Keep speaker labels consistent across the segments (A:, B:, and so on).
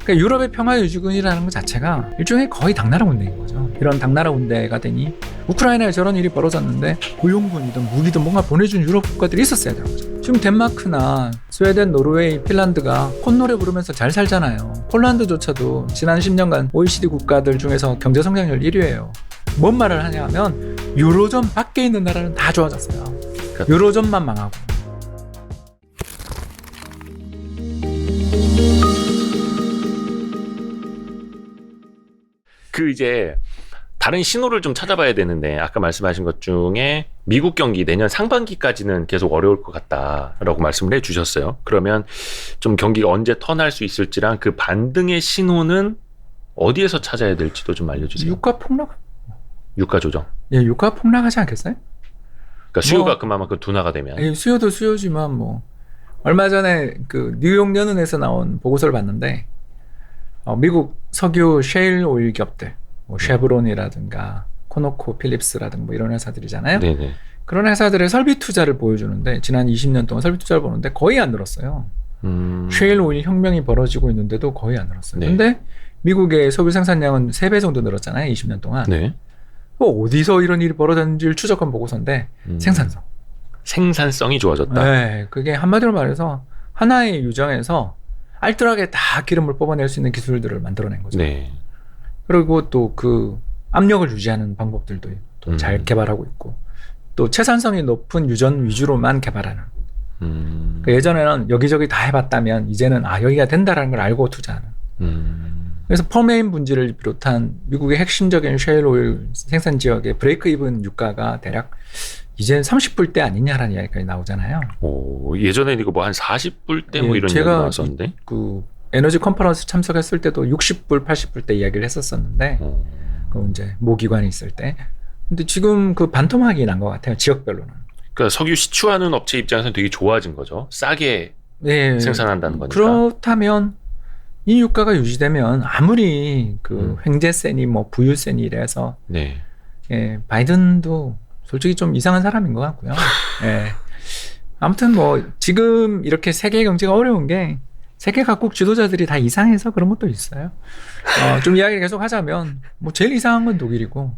A: 그러니까 유럽의 평화유지군이라는 것 자체가 일종의 거의 당나라 군대인 거죠. 이런 당나라 군대가 되니 우크라이나에 저런 일이 벌어졌는데 고용군이든 무기든 뭔가 보내준 유럽 국가들이 있었어야 되는 거죠. 지금 덴마크나 스웨덴, 노르웨이, 핀란드가 콧노래 부르면서 잘 살잖아요. 폴란드조차도 지난 10년간 OECD 국가들 중에서 경제성장률 1위예요. 뭔 말을 하냐 하면 유로존 밖에 있는 나라는 다 좋아졌어요. 유로존만 망하고.
B: 그 이제 다른 신호를 좀 찾아봐야 되는데 아까 말씀하신 것 중에 미국 경기 내년 상반기까지는 계속 어려울 것 같다라고 말씀을 해주셨어요. 그러면 좀 경기가 언제 턴할 수 있을지랑 그 반등의 신호는 어디에서 찾아야 될지도 좀 알려주세요.
A: 유가 폭락?
B: 유가 조정.
A: 예, 유가 폭락하지 않겠어요?
B: 그러니까 수요가 그만큼 둔화가 되면.
A: 예, 수요도 수요지만 뭐 얼마 전에 그 뉴욕 연은에서 나온 보고서를 봤는데 미국 석유 셰일 오일 기업들, 뭐 쉐브론이라든가 코노코, 필립스라든가 뭐 이런 회사들이잖아요.
B: 네네.
A: 그런 회사들의 설비 투자를 보여주는데 지난 20년 동안 설비 투자를 보는데 거의 안 늘었어요. 셰일 오일 혁명이 벌어지고 있는데도 거의 안 늘었어요.
B: 네.
A: 근데 미국의 석유 생산량은 3배 정도 늘었잖아요. 20년 동안.
B: 네.
A: 어디서 이런 일이 벌어졌는지를 추적한 보고서인데 생산성.
B: 생산성이 좋아졌다.
A: 네, 그게 한마디로 말해서 하나의 유정에서 알뜰하게 다 기름을 뽑아낼 수 있는 기술들을 만들어낸 거죠.
B: 네.
A: 그리고 또 그 압력을 유지하는 방법들도 또 잘 개발하고 있고 또 채산성이 높은 유전 위주로만 개발하는. 그러니까 예전에는 여기저기 다 해봤다면 이제는 여기가 된다라는 걸 알고 투자하는. 그래서 펄메인 분지를 비롯한 미국의 핵심적인 셰일 오일 생산 지역의 브레이크 이븐 유가가 대략 이제 30불대 아니냐라는 이야기까지 나오잖아요.
B: 오, 예전에는 이거 뭐 한 40불대 뭐 이런 이야기 나왔었는데.
A: 그 에너지 컨퍼런스 참석했을 때도 60불, 80불대 이야기를 했었었는데 그 이제 모기관이 있을 때. 근데 지금 그 반토막이 난 것 같아요. 지역별로는.
B: 그러니까 석유 시추하는 업체 입장에서는 되게 좋아진 거죠. 싸게
A: 네,
B: 생산한다는 거니까.
A: 그렇다면 이 유가가 유지되면 아무리 그 횡재세니 뭐 부유세니 이래서
B: 네.
A: 예, 바이든도 솔직히 좀 이상한 사람인 것 같고요. 예. 아무튼 뭐 지금 이렇게 세계 경제가 어려운 게 세계 각국 지도자들이 다 이상해서 그런 것도 있어요. 좀 이야기를 계속 하자면 뭐 제일 이상한 건 독일이고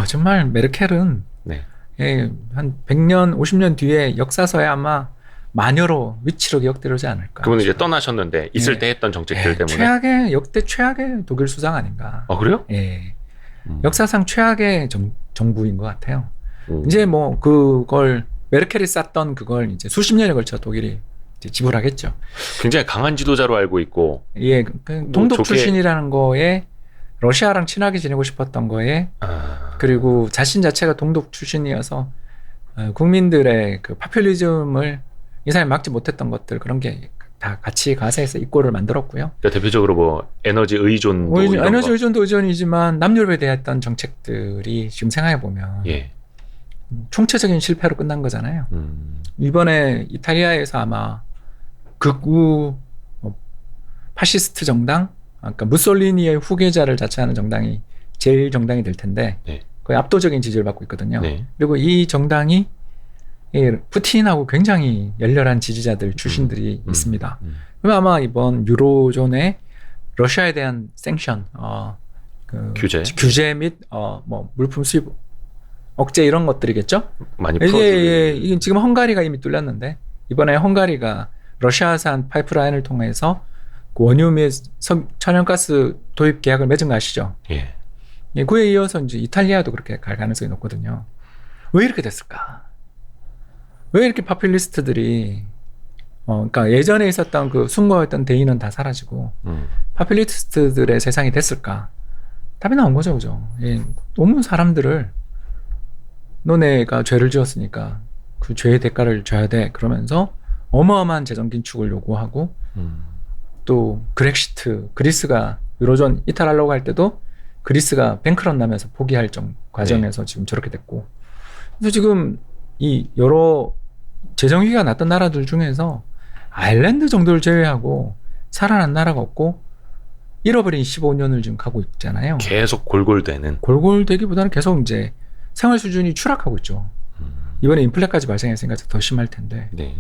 A: 정말 메르켈은
B: 네.
A: 예, 한 100년, 50년 뒤에 역사서에 아마 마녀로 위치로 기억되지 않을까.
B: 그분은 이제 떠나셨는데 있을
A: 예.
B: 때 했던 정책들 때문에.
A: 역대 최악의 독일 수상 아닌가.
B: 그래요?
A: 예. 역사상 최악의 정부인 것 같아요. 이제 뭐 그걸 메르켈이 쌌던 그걸 이제 수십 년에 걸쳐 독일이 이제 지불하겠죠.
B: 굉장히 강한 지도자로 알고 있고.
A: 예, 그 동독 출신이라는 거에 러시아랑 친하게 지내고 싶었던 거에 그리고 자신 자체가 동독 출신이어서 국민들의 그 파퓰리즘을 이 사람이 막지 못했던 것들 그런 게 다 같이 가세해서 입고를 만들었고요.
B: 그러니까 대표적으로 뭐 에너지 의존도
A: 에너지 의존도 의존이지만 남유럽에 대했던 정책들이 지금 생각해 보면
B: 예.
A: 총체적인 실패로 끝난 거잖아요. 이번에 이탈리아에서 아마 극우 파시스트 정당, 그러니까 무솔리니의 후계자를 자처하는 정당이 제일 정당이 될 텐데
B: 네.
A: 거의 압도적인 지지를 받고 있거든요.
B: 네.
A: 그리고 이 정당이 푸틴하고 굉장히 열렬한 지지자들 출신들이 있습니다. 그러면 아마 이번 유로존의 러시아에 대한 생션, 그 규제 및 뭐 물품 수입 억제 이런 것들이겠죠.
B: 많이 풀어주는.
A: 이게 지금 헝가리가 이미 뚫렸는데 이번에 헝가리가 러시아산 파이프라인을 통해서 그 원유 및 천연가스 도입 계약을 맺은 거 아시죠?
B: 예.
A: 그에 이어서 이제 이탈리아도 그렇게 갈 가능성이 높거든요. 왜 이렇게 됐을까? 왜 이렇게 파퓰리스트들이 그러니까 예전에 있었던 그 숭고했던 대의는 다 사라지고 파퓰리스트들의 세상이 됐을까? 답이 나온 거죠, 그죠? 너무 사람들을 너네가 죄를 지었으니까 그 죄의 대가를 줘야 돼. 그러면서 어마어마한 재정 긴축을 요구하고 또 그렉시트, 그리스가 유로존 이탈하려고 할 때도 그리스가 뱅크런 나면서 포기할 과정에서 지금 저렇게 됐고. 그래서 지금 이 여러 재정위기가 났던 나라들 중에서 아일랜드 정도를 제외하고 살아난 나라가 없고 잃어버린 15년을 지금 가고 있잖아요.
B: 계속 골골대는.
A: 골골대기보다는 계속 이제 생활 수준이 추락하고 있죠. 이번에 인플레까지 발생했으니까 더 심할 텐데.
B: 네.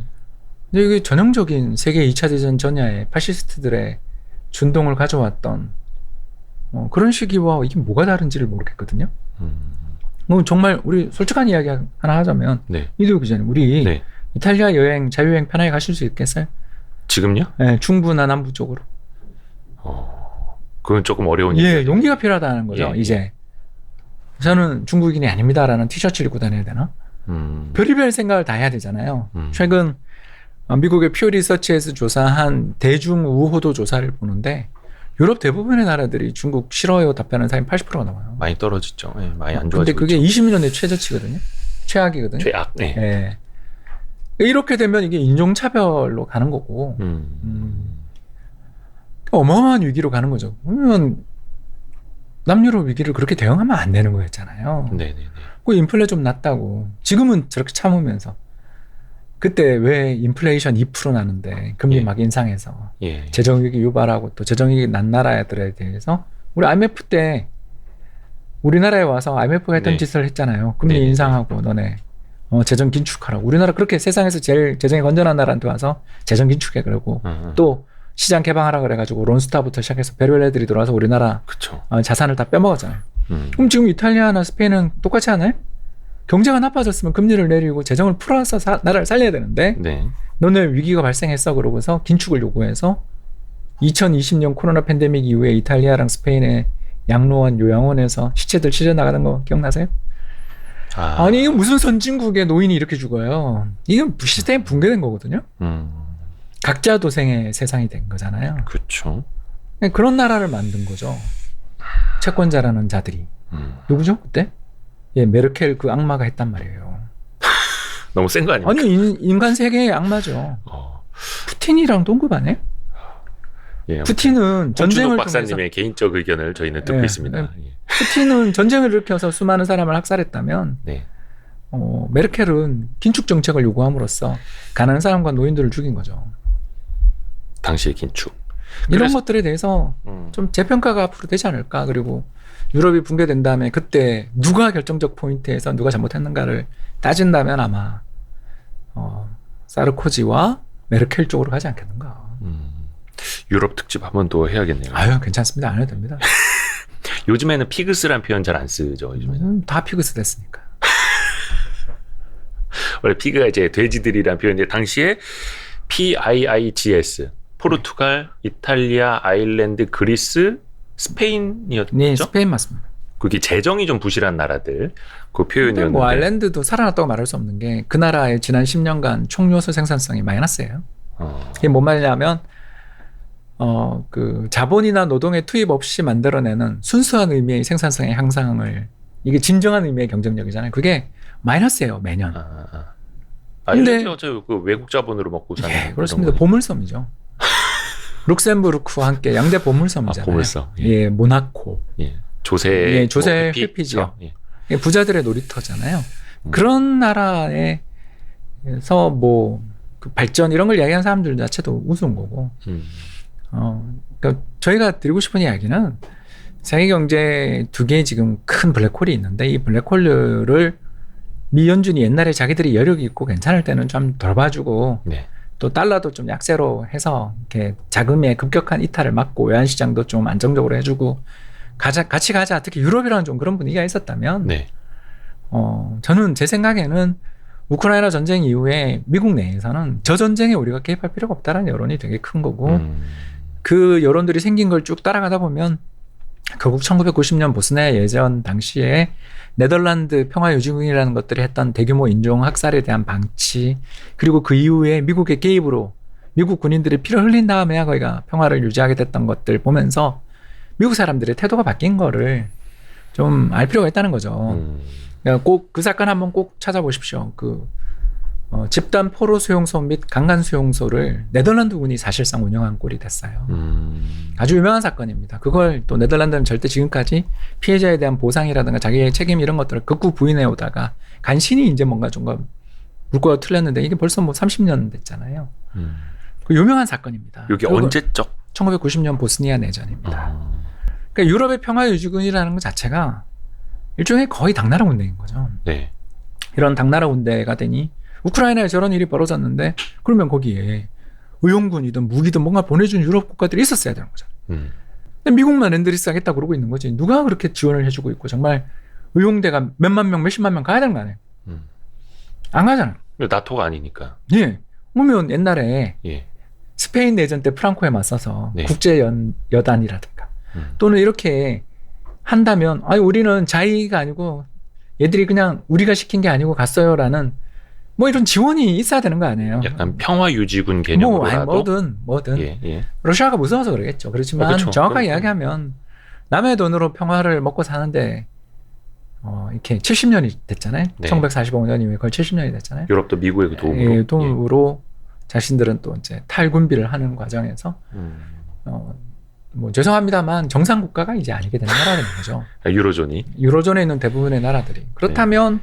A: 근데 이게 전형적인 세계 2차 대전 전야의 파시스트들의 준동을 가져왔던 그런 시기와 이게 뭐가 다른지를 모르겠거든요. 정말 우리 솔직한 이야기 하나 하자면
B: 네.
A: 이도 기자님, 우리
B: 네.
A: 이탈리아 여행 자유여행 편하게 가실 수 있겠어요?
B: 지금요?
A: 네, 중부나 남부 쪽으로.
B: 그건 조금 어려운
A: 예,
B: 얘기예요.
A: 용기가 필요하다는 거죠.
B: 예,
A: 이제 저는 중국인이 아닙니다라는 티셔츠를 입고 다녀야 되나? 별의별 생각을 다 해야 되잖아요. 최근 미국의 퓨어 리서치에서 조사한 대중 우호도 조사를 보는데 유럽 대부분의 나라들이 중국 싫어요 답변하는 사람이 80%가 넘어요.
B: 많이 떨어졌죠. 예, 많이 안 좋아지고
A: 근데 그게
B: 있죠.
A: 20년 내 최저치거든요. 최악이거든요.
B: 최악. 네.
A: 예. 이렇게 되면 이게 인종차별로 가는 거고 어마어마한 위기로 가는 거죠. 그러면 남유럽 위기를 그렇게 대응하면 안 되는 거였잖아요.
B: 네네네.
A: 그 인플레 좀 낮다고 지금은 저렇게 참으면서 그때 왜 인플레이션 2% 나는데 금리
B: 예.
A: 막 인상해서
B: 예.
A: 재정위기 유발하고 또 재정위기 난 나라들에 대해서 우리 IMF 때 우리나라에 와서 IMF가 했던
B: 네.
A: 짓을 했잖아요. 금리
B: 네.
A: 인상하고 너네 재정 긴축하라고. 우리나라 그렇게 세상에서 제일 재정이 건전한 나라한테 와서 재정 긴축해 그러고 또 시장 개방하라 그래가지고 론스타부터 시작해서 별별 애들이 들어와서 우리나라
B: 그쵸.
A: 자산을 다 빼먹었잖아요. 그럼 지금 이탈리아나 스페인은 똑같지 않아요? 경제가 나빠졌으면 금리를 내리고 재정을 풀어서 나라를 살려야 되는데
B: 네.
A: 너네 위기가 발생했어 그러고서 긴축을 요구해서 2020년 코로나 팬데믹 이후에 이탈리아랑 스페인의 양로원 요양원에서 시체들 실려 나가는 거 기억나세요? 아니 이게 무슨 선진국의 노인이 이렇게 죽어요. 이건 시스템이 붕괴된 거거든요. 각자 도생의 세상이 된 거잖아요.
B: 그렇죠.
A: 그런 나라를 만든 거죠. 채권자라는 자들이. 누구죠 그때? 예, 메르켈 그 악마가 했단 말이에요.
B: 너무 센 거 아닙니까?
A: 아니 인간 세계의 악마죠. 푸틴이랑 동급 아니에요?
B: 예,
A: 푸틴은 전쟁을 통해서
B: 박사님의 개인적 의견을 저희는 듣고
A: 예,
B: 있습니다.
A: 예.
B: 예.
A: 푸틴은 전쟁을 일으켜서 수많은 사람을 학살했다면
B: 네.
A: 메르켈은 긴축 정책을 요구함으로써 가난한 사람과 노인들을 죽인 거죠.
B: 당시의 긴축.
A: 이런 것들에 대해서 좀 재평가가 앞으로 되지 않을까. 그리고 유럽이 붕괴된 다음에 그때 누가 결정적 포인트에서 누가 잘못했는가를 따진다면 아마 사르코지와 메르켈 쪽으로 가지 않겠는가.
B: 유럽 특집 한 번 더 해야겠네요.
A: 아유 괜찮습니다. 안 해도 됩니다.
B: 요즘에는 피그스란 표현 잘 안 쓰죠. 요즘에는.
A: 다 피그스 됐으니까.
B: 원래 피그가 이제 돼지들이란 표현인데 당시에 PIIGS 포르투갈, 이탈리아, 아일랜드, 그리스, 스페인이었죠?
A: 네, 스페인 맞습니다.
B: 그게 재정이 좀 부실한 나라들 그
A: 근데
B: 표현이었는데.
A: 뭐 아일랜드도 살아났다고 말할 수 없는 게 그 나라의 지난 10년간 총요소 생산성이 마이너스예요. 이게 뭔 말이냐면 그 자본이나 노동의 투입 없이 만들어내는 순수한 의미의 생산성의 향상을 이게 진정한 의미의 경쟁력이잖아요. 그게 마이너스예요 매년.
B: 근데 어차피 그 외국 자본으로 먹고 사는.
A: 예, 그렇습니다. 보물섬이죠. 룩셈부르크와 함께 양대 보물섬이잖아요.
B: 보물섬.
A: 예, 예 모나코.
B: 예. 조세
A: 회피지요. 예. 부자들의 놀이터잖아요. 그런 나라에서 뭐 그 발전 이런 걸 이야기하는 사람들 자체도 우스운 거고. 그러니까 저희가 드리고 싶은 이야기는 세계 경제 두 개의 지금 큰 블랙홀이 있는데 이 블랙홀을 미연준이 옛날에 자기들이 여력이 있고 괜찮을 때는 좀 덜 봐주고
B: 네.
A: 또 달러도 좀 약세로 해서 이렇게 자금의 급격한 이탈을 막고 외환시장도 좀 안정적으로 해주고 같이 가자. 특히 유럽이라는 좀 그런 분위기가 있었다면
B: 네.
A: 저는 제 생각에는 우크라이나 전쟁 이후에 미국 내에서는 저 전쟁에 우리가 개입할 필요가 없다라는 여론이 되게 큰 거고 그 여론들이 생긴 걸 쭉 따라가다 보면 결국 1990년 보스니아 예전 당시에 네덜란드 평화유지군이라는 것들이 했던 대규모 인종 학살에 대한 방치 그리고 그 이후에 미국의 개입으로 미국 군인들이 피를 흘린 다음에야 거기가 평화를 유지하게 됐던 것들 보면서 미국 사람들의 태도가 바뀐 거를 좀 알 필요가 있다는 거죠. 그러니까 꼭 그 사건 한번 꼭 찾아보십시오. 그 집단 포로 수용소 및 강간 수용소를 네덜란드군이 사실상 운영한 꼴이 됐어요. 아주 유명한 사건입니다. 그걸 또 네덜란드는 절대 지금까지 피해자에 대한 보상이라든가 자기의 책임 이런 것들을 극구 부인해 오다가 간신히 이제 뭔가 좀 물꼬가 틀렸는데 이게 벌써 뭐 30년 됐잖아요. 그 유명한 사건입니다.
B: 이게 언제적?
A: 1990년 보스니아 내전입니다. 그러니까 유럽의 평화유지군이라는 것 자체가 일종의 거의 당나라 군대인 거죠.
B: 네.
A: 이런 당나라 군대가 되니 우크라이나에 저런 일이 벌어졌는데 그러면 거기에 의용군이든 무기든 뭔가 보내준 유럽 국가들이 있었어야 되는 거잖아요. 근데 미국만 렌드리스 하겠다 그러고 있는 거지. 누가 그렇게 지원을 해주고 있고 정말 의용대가 몇만 명, 몇십만 명 가야 되는 거 아니에요? 안 가잖아요.
B: 나토가 아니니까.
A: 예. 보면 옛날에
B: 예.
A: 스페인 내전 때 프랑코에 맞서서
B: 네.
A: 국제여단이라든가 또는 이렇게 한다면 아니 우리는 자의가 아니고 얘들이 그냥 우리가 시킨 게 아니고 갔어요라는 뭐 이런 지원이 있어야 되는 거 아니에요.
B: 약간 평화유지군
A: 뭐
B: 개념으로라도.
A: 아니 뭐든
B: 예, 예.
A: 러시아가 무서워서 그러겠죠. 그렇지만
B: 그쵸.
A: 정확하게
B: 그럼.
A: 이야기하면 남의 돈으로 평화를 먹고 사는데 이렇게 70년이 됐잖아요.
B: 네.
A: 1945년이면 거의 70년이 됐잖아요.
B: 유럽도 미국의 그 도움으로.
A: 예, 도움으로 자신들은 또 이제 탈군비를 하는 과정에서 뭐 죄송합니다만 정상 국가가 이제 아니게 되는 나라가 되는 거죠.
B: 유로존이.
A: 유로존에 있는 대부분의 나라들이 그렇다면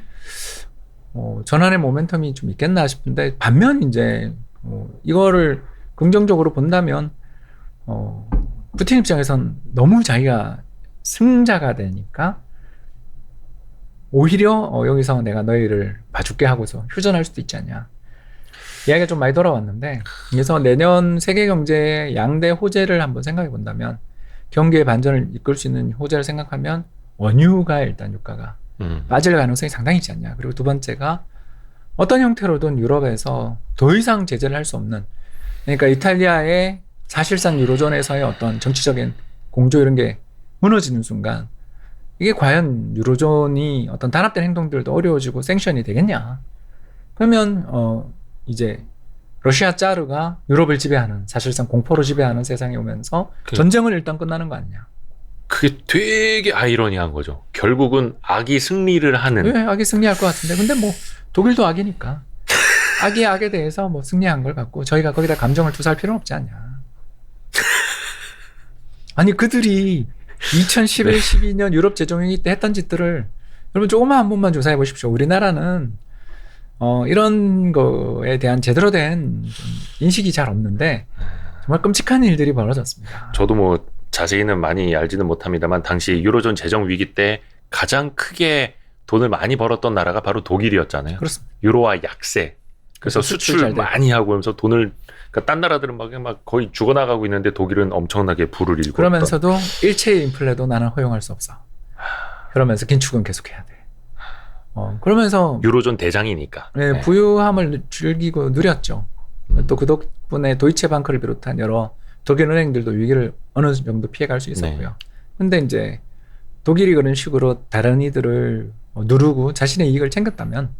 A: 전환의 모멘텀이 좀 있겠나 싶은데 반면 이제 이거를 긍정적으로 본다면 푸틴 입장에선 너무 자기가 승자가 되니까 오히려 여기서 내가 너희를 봐줄게 하고서 휴전할 수도 있지 않냐. 이야기가 좀 많이 돌아왔는데 그래서 내년 세계 경제의 양대 호재를 한번 생각해 본다면 경기의 반전을 이끌 수 있는 호재를 생각하면 원유가 일단 유가가 빠질 가능성이 상당히 있지 않냐. 그리고 두 번째가 어떤 형태로든 유럽에서 더 이상 제재를 할 수 없는 그러니까 이탈리아의 사실상 유로존에서의 어떤 정치적인 공조 이런 게 무너지는 순간 이게 과연 유로존이 어떤 단합된 행동들도 어려워지고 생션이 되겠냐. 그러면 이제 러시아 짜르가 유럽을 지배하는 사실상 공포로 지배하는 세상이 오면서 전쟁은 일단 끝나는 거 아니냐.
B: 그게 되게 아이러니한 거죠. 결국은 악이 승리를 하는.
A: 왜 악이 승리할 것 같은데. 근데 뭐 독일도 악이니까. 악이 악에 대해서 뭐 승리한 걸 갖고 저희가 거기다 감정을 투사할 필요는 없지 않냐. 아니 그들이 2011,
B: 네.
A: 12년 유럽 재정위기 때 했던 짓들을 여러분 조금만 한 번만 조사해 보십시오. 우리나라는 이런 거에 대한 제대로 된 인식이 잘 없는데 정말 끔찍한 일들이 벌어졌습니다.
B: 저도 뭐 자세히는 많이 알지는 못합니다만 당시 유로존 재정 위기 때 가장 크게 돈을 많이 벌었던 나라가 바로 독일이었잖아요.
A: 그렇습니다.
B: 유로화 약세. 그래서
A: 수출 잘
B: 수출
A: 되고.
B: 많이 하고 하면서 돈을 그러니까 딴 나라들은 막 거의 죽어나가고 있는데 독일은 엄청나게 부를 일고
A: 그러면서도 일체의 인플레도 나는 허용할 수 없어. 그러면서 긴축은 계속해야 돼. 그러면서
B: 유로존 대장이니까.
A: 네,
B: 네.
A: 부유함을 즐기고 누렸죠. 또 그 덕분에 도이체방크를 비롯한 여러 독일 은행들도 위기를 어느 정도 피해갈 수 있었고요. 근데 이제 독일이 그런 식으로 다른 이들을 누르고 자신의 이익을 챙겼다면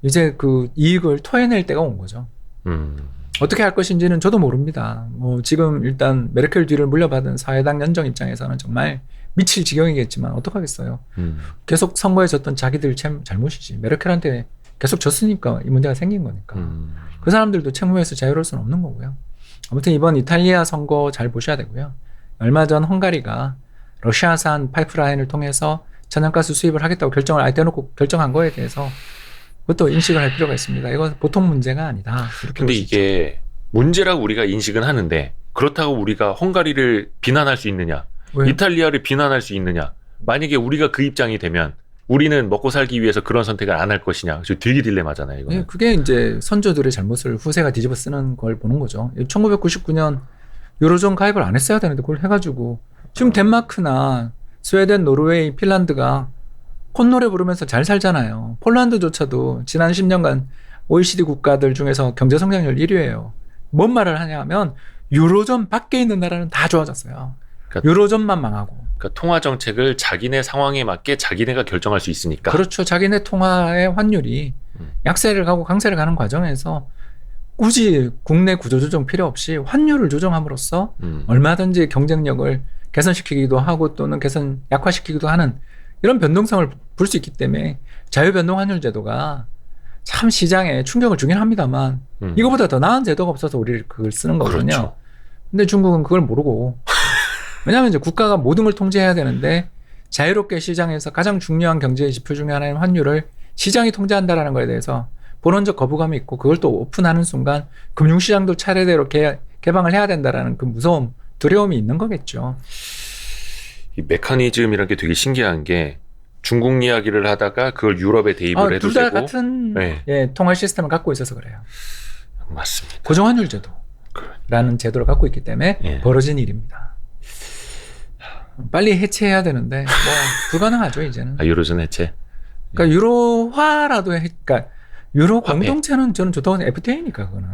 A: 이제 그 이익을 토해낼 때가 온 거죠. 어떻게 할 것인지는 저도 모릅니다. 뭐 지금 일단 메르켈 뒤를 물려받은 사회당 연정 입장에서는 정말 미칠 지경이겠지만 어떡하겠어요. 계속 선거에 졌던 자기들 잘못이지. 메르켈한테 계속 졌으니까 이 문제가 생긴 거니까. 그 사람들도 채무에서 자유로울 수는 없는 거고요. 아무튼 이번 이탈리아 선거 잘 보셔야 되고요. 얼마 전 헝가리가 러시아산 파이프라인을 통해서 천연가스 수입을 하겠다고 결정을 아예 대놓고 결정한 거에 대해서 그것도 인식을 할 필요가 있습니다. 이건 보통 문제가 아니다.
B: 근데 이게 문제라고 우리가 인식은 하는데 그렇다고 우리가 헝가리를 비난할 수 있느냐?
A: 왜요?
B: 이탈리아를 비난할 수 있느냐? 만약에 우리가 그 입장이 되면 우리는 먹고 살기 위해서 그런 선택을 안 할 것이냐? 되게 딜레마잖아요. 이거는.
A: 네, 그게 이제 선조들의 잘못을 후세가 뒤집어 쓰는 걸 보는 거죠. 1999년 유로존 가입을 안 했어야 되는데 그걸 해가지고 지금 덴마크나 스웨덴, 노르웨이, 핀란드가 콧노래 부르면서 잘 살잖아요. 폴란드조차도 지난 10년간 OECD 국가들 중에서 경제 성장률 1위예요. 뭔 말을 하냐면 유로존 밖에 있는 나라는 다 좋아졌어요.
B: 그러니까,
A: 유로존만 망하고.
B: 그러니까 통화 정책을 자기네 상황에 맞게 자기네가 결정할 수 있으니까.
A: 그렇죠. 자기네 통화의 환율이 약세를 가고 강세를 가는 과정에서 굳이 국내 구조조정 필요 없이 환율을 조정함으로써 얼마든지 경쟁력을 개선시키기도 하고 또는 약화시키기도 하는 이런 변동성을 볼 수 있기 때문에 자유변동 환율 제도가 참 시장에 충격을 주긴 합니다만 이거보다 더 나은 제도가 없어서 우리를 그걸 쓰는 거거든요.
B: 그렇죠.
A: 근데 중국은 그걸 모르고 왜냐하면 이제 국가가 모든 걸 통제해야 되는데 자유롭게 시장에서 가장 중요한 경제 지표 중에 하나인 환율을 시장이 통제한다라는 거에 대해서 본원적 거부감이 있고 그걸 또 오픈하는 순간 금융시장도 차례대로 개방을 해야 된다라는 그 무서움, 두려움이 있는 거겠죠.
B: 이 메커니즘이라는 게 되게 신기한 게 중국 이야기를 하다가 그걸 유럽에 대입을 해도
A: 둘 다
B: 되고.
A: 같은
B: 네.
A: 통화 시스템을 갖고 있어서 그래요.
B: 맞습니다.
A: 고정환율 제도. 라는 제도를 갖고 있기 때문에
B: 예.
A: 벌어진 일입니다. 빨리 해체해야 되는데 뭐 불가능하죠 이제는.
B: 아, 유로존 해체.
A: 그러니까 유로화라도 그러니까 유로
B: 화해.
A: 공동체는 저는 좋다고 FTA니까 그거는.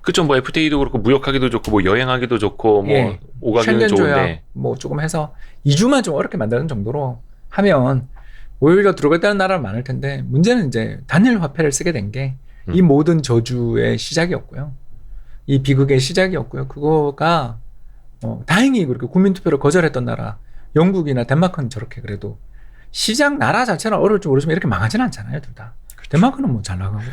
B: 그쵸, 뭐 FTA도 그렇고 무역하기도 좋고 뭐 여행하기도 좋고 뭐
A: 예.
B: 오가기는
A: 쉔겐 조약
B: 좋은데.
A: 뭐 조금 해서 2주만 좀 어렵게 만드는 정도로 하면 오히려 들어갔다는 나라가 많을 텐데 문제는 이제 단일 화폐를 쓰게 된 게 이 모든 저주의 시작이었고요. 이 비극의 시작이었고요. 그거가 다행히 그렇게 국민투표를 거절했던 나라 영국이나 덴마크는 저렇게 그래도 시장 나라 자체는 어려울 줄 모르지만 이렇게 망하지는 않잖아요, 둘 다. 덴마크는 뭐 잘 나가고.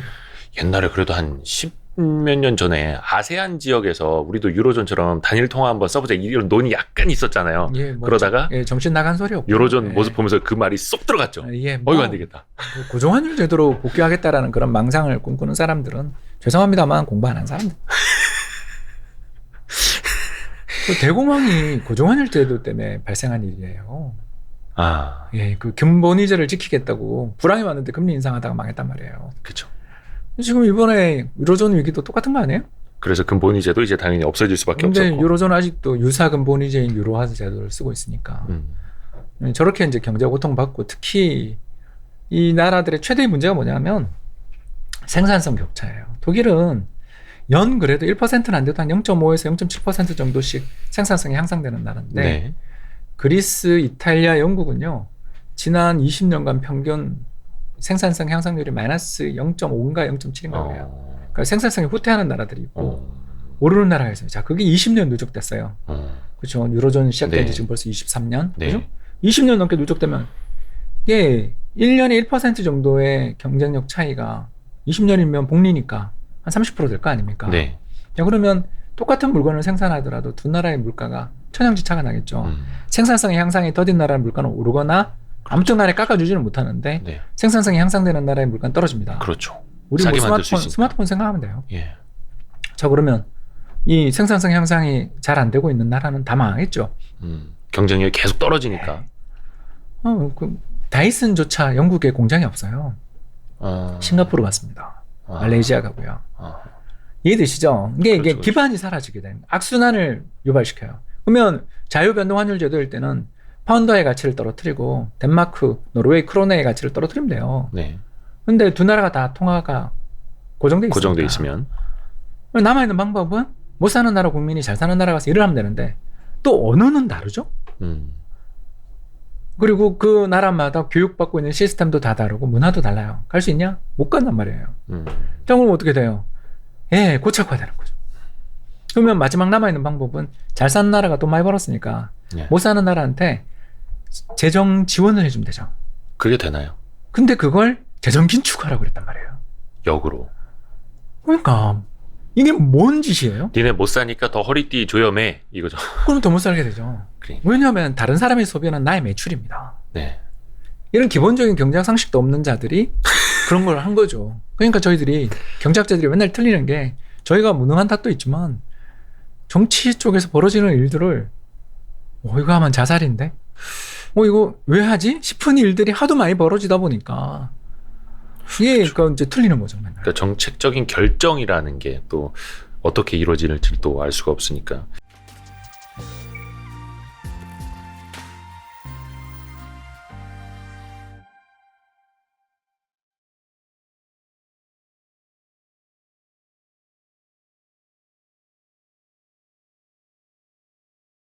B: 옛날에 그래도 한 10몇 년 전에 아세안 지역에서 우리도 유로존처럼 단일 통화 한번 써보자 이런 논의 약간 있었잖아요.
A: 예, 뭐
B: 그러다가
A: 정신 나간 소리였고.
B: 유로존
A: 예.
B: 모습 보면서 그 말이 쏙 들어갔죠.
A: 예,
B: 이거 안 되겠다.
A: 고정환율 제도로 복귀하겠다라는 그런 망상을 꿈꾸는 사람들은 죄송합니다만 공부 안 한 사람들. 그 대공황이 고정환율 제도 때문에 발생한 일이에요.
B: 아,
A: 예, 그 근본이자를 지키겠다고 불황이 왔는데 금리 인상하다가 망했단 말이에요.
B: 그쵸.
A: 지금 이번에 유로존 위기도 똑같은 거 아니에요?
B: 그래서 근본이제도 이제 당연히 없어질 수밖에
A: 근데
B: 없었고.
A: 유로존 아직도 유사 근본이제인 유로화 제도를 쓰고 있으니까 저렇게 이제 경제 고통받고 특히 이 나라들의 최대의 문제가 뭐냐면 생산성 격차예요. 독일은 연 그래도 1%는 안 돼도 한 0.5에서 0.7% 정도씩 생산성이 향상되는 나라인데
B: 네.
A: 그리스, 이탈리아, 영국은요 지난 20년간 평균 생산성 향상률이 마이너스 0.5인가 0.7인가 그래요. 그러니까 생산성이 후퇴하는 나라들이 있고 오르는 나라가 있어요. 자, 그게 20년 누적됐어요. 그렇죠. 유로존 시작된 지
B: 네.
A: 지금 벌써 23년.
B: 네.
A: 그죠? 20년 넘게 누적되면 이게 1년에 1% 정도의 경쟁력 차이가 20년이면 복리니까 한 30% 될 거 아닙니까?
B: 네.
A: 자, 그러면 똑같은 물건을 생산하더라도 두 나라의 물가가 천양지차가 나겠죠. 생산성의 향상이 더딘 나라의 물가는 오르거나 아무튼 간에 깎아주지는 못하는데
B: 네.
A: 생산성이 향상되는 나라의 물가는 떨어집니다.
B: 그렇죠.
A: 우리 뭐
B: 싸게 만들 수 있으니까.
A: 스마트폰 생각하면 돼요.
B: 예.
A: 자, 그러면 이 생산성 향상이 잘 안 되고 있는 나라는 다 망하겠죠.
B: 경쟁력이 계속 떨어지니까.
A: 그 다이슨조차 영국에 공장이 없어요. 싱가포르 갔습니다. 말레이시아 가고요. 이해되시죠? 이게
B: 그렇죠.
A: 기반이 사라지게 되는 악순환을 유발시켜요. 그러면 자유변동 환율 제도일 때는 파운드의 가치를 떨어뜨리고 덴마크, 노르웨이 크로네의 가치를 떨어뜨리면 돼요.
B: 네.
A: 근데 두 나라가 다 통화가 고정돼 있으니까.
B: 고정돼 있으면.
A: 남아있는 방법은 못 사는 나라 국민이 잘 사는 나라 가서 일을 하면 되는데 또 언어는 다르죠? 그리고 그 나라마다 교육받고 있는 시스템도 다 다르고 문화도 달라요. 갈 수 있냐? 못 간단 말이에요. 자, 그럼 어떻게 돼요? 예, 고착화되는 거죠. 그러면 마지막 남아있는 방법은 잘 사는 나라가 돈 많이 벌었으니까
B: 예.
A: 못 사는 나라한테 재정 지원을 해주면 되죠.
B: 그게 되나요?
A: 근데 그걸 재정 긴축하라고 그랬단 말이에요.
B: 역으로.
A: 그러니까 이게 뭔 짓이에요?
B: 니네 못 사니까 더 허리띠 조여매 이거죠.
A: 그럼 더 못 살게 되죠.
B: 그러니까.
A: 왜냐하면 다른 사람의 소비는 나의 매출입니다.
B: 네.
A: 이런 기본적인 경제학 상식도 없는 자들이 그런 걸 한 거죠. 그러니까 저희들이 경제학자들이 맨날 틀리는 게 저희가 무능한 탓도 있지만 정치 쪽에서 벌어지는 일들을 이거 하면 자살인데? 이거 왜 하지? 싶은 일들이 하도 많이 벌어지다 보니까 이게 그러니까 이제 틀리는 거죠. 맨날.
B: 그러니까 정책적인 결정이라는 게 또 어떻게 이루어질지 또 알 수가 없으니까.